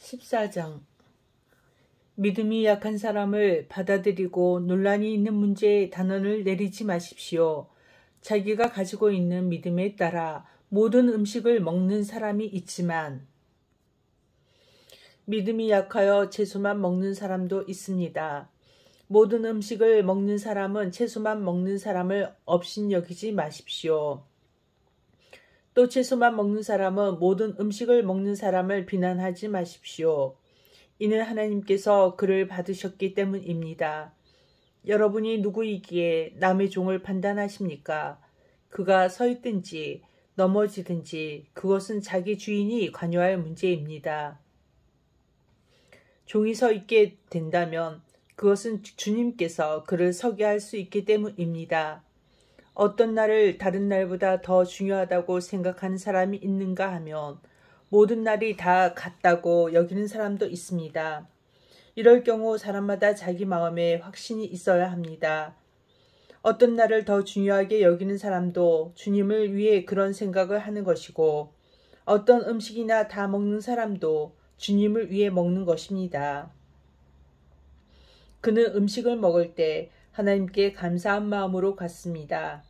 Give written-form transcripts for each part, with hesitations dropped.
14장. 믿음이 약한 사람을 받아들이고 논란이 있는 문제에 단언을 내리지 마십시오. 자기가 가지고 있는 믿음에 따라 모든 음식을 먹는 사람이 있지만 믿음이 약하여 채소만 먹는 사람도 있습니다. 모든 음식을 먹는 사람은 채소만 먹는 사람을 업신여기지 마십시오. 또 채소만 먹는 사람은 모든 음식을 먹는 사람을 비난하지 마십시오. 이는 하나님께서 그를 받으셨기 때문입니다. 여러분이 누구이기에 남의 종을 판단하십니까? 그가 서 있든지 넘어지든지 그것은 자기 주인이 관여할 문제입니다. 종이 서 있게 된다면 그것은 주님께서 그를 서게 할 수 있기 때문입니다. 어떤 날을 다른 날보다 더 중요하다고 생각하는 사람이 있는가 하면 모든 날이 다 같다고 여기는 사람도 있습니다. 이럴 경우 사람마다 자기 마음에 확신이 있어야 합니다. 어떤 날을 더 중요하게 여기는 사람도 주님을 위해 그런 생각을 하는 것이고 어떤 음식이나 다 먹는 사람도 주님을 위해 먹는 것입니다. 그는 음식을 먹을 때 하나님께 감사한 마음으로 갔습니다.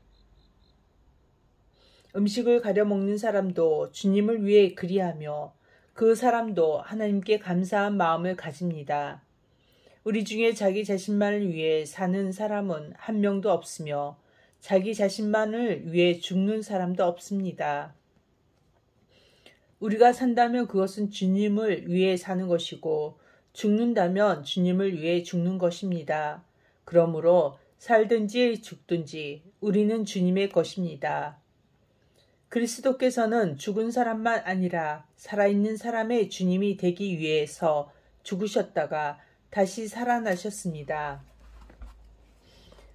음식을 가려 먹는 사람도 주님을 위해 그리하며 그 사람도 하나님께 감사한 마음을 가집니다. 우리 중에 자기 자신만을 위해 사는 사람은 한 명도 없으며 자기 자신만을 위해 죽는 사람도 없습니다. 우리가 산다면 그것은 주님을 위해 사는 것이고 죽는다면 주님을 위해 죽는 것입니다. 그러므로 살든지 죽든지 우리는 주님의 것입니다. 그리스도께서는 죽은 사람만 아니라 살아있는 사람의 주님이 되기 위해서 죽으셨다가 다시 살아나셨습니다.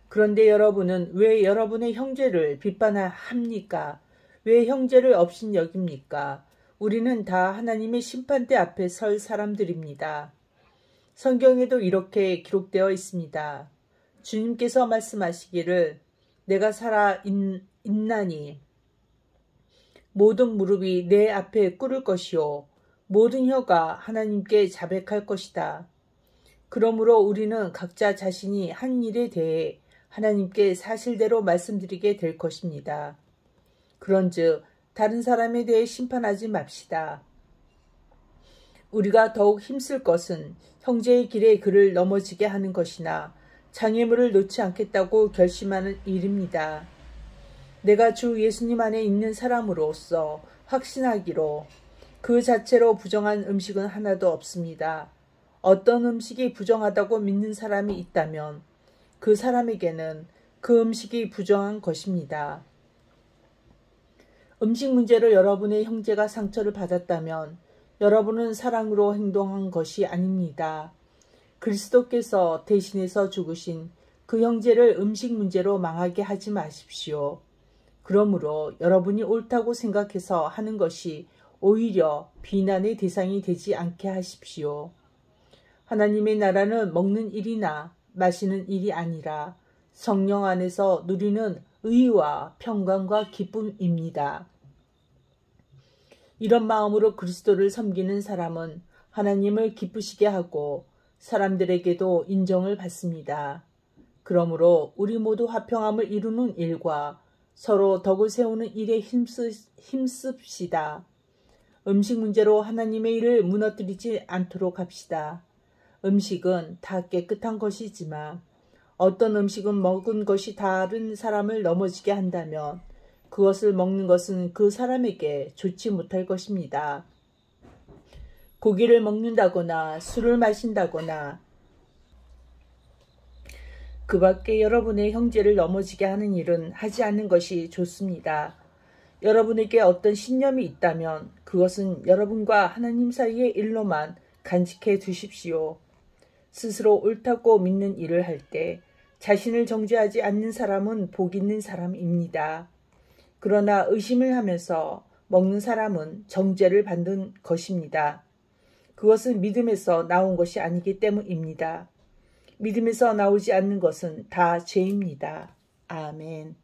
그런데 여러분은 왜 여러분의 형제를 비판합니까? 왜 형제를 업신여깁니까? 우리는 다 하나님의 심판대 앞에 설 사람들입니다. 성경에도 이렇게 기록되어 있습니다. 주님께서 말씀하시기를 내가 살아 있나니 모든 무릎이 내 앞에 꿇을 것이요 모든 혀가 하나님께 자백할 것이다. 그러므로 우리는 각자 자신이 한 일에 대해 하나님께 사실대로 말씀드리게 될 것입니다. 그런즉 다른 사람에 대해 심판하지 맙시다. 우리가 더욱 힘쓸 것은 형제의 길에 그를 넘어지게 하는 것이나 장애물을 놓지 않겠다고 결심하는 일입니다. 내가 주 예수님 안에 있는 사람으로서 확신하기로 그 자체로 부정한 음식은 하나도 없습니다. 어떤 음식이 부정하다고 믿는 사람이 있다면 그 사람에게는 그 음식이 부정한 것입니다. 음식 문제로 여러분의 형제가 상처를 받았다면 여러분은 사랑으로 행동한 것이 아닙니다. 그리스도께서 대신해서 죽으신 그 형제를 음식 문제로 망하게 하지 마십시오. 그러므로 여러분이 옳다고 생각해서 하는 것이 오히려 비난의 대상이 되지 않게 하십시오. 하나님의 나라는 먹는 일이나 마시는 일이 아니라 성령 안에서 누리는 의와 평강과 기쁨입니다. 이런 마음으로 그리스도를 섬기는 사람은 하나님을 기쁘시게 하고 사람들에게도 인정을 받습니다. 그러므로 우리 모두 화평함을 이루는 일과 서로 덕을 세우는 일에 힘씁시다. 음식 문제로 하나님의 일을 무너뜨리지 않도록 합시다. 음식은 다 깨끗한 것이지만 어떤 음식은 먹은 것이 다른 사람을 넘어지게 한다면 그것을 먹는 것은 그 사람에게 좋지 못할 것입니다. 고기를 먹는다거나 술을 마신다거나 그 밖에 여러분의 형제를 넘어지게 하는 일은 하지 않는 것이 좋습니다. 여러분에게 어떤 신념이 있다면 그것은 여러분과 하나님 사이의 일로만 간직해 두십시오. 스스로 옳다고 믿는 일을 할 때 자신을 정죄하지 않는 사람은 복 있는 사람입니다. 그러나 의심을 하면서 먹는 사람은 정죄를 받는 것입니다. 그것은 믿음에서 나온 것이 아니기 때문입니다. 믿음에서 나오지 않는 것은 다 죄입니다. 아멘.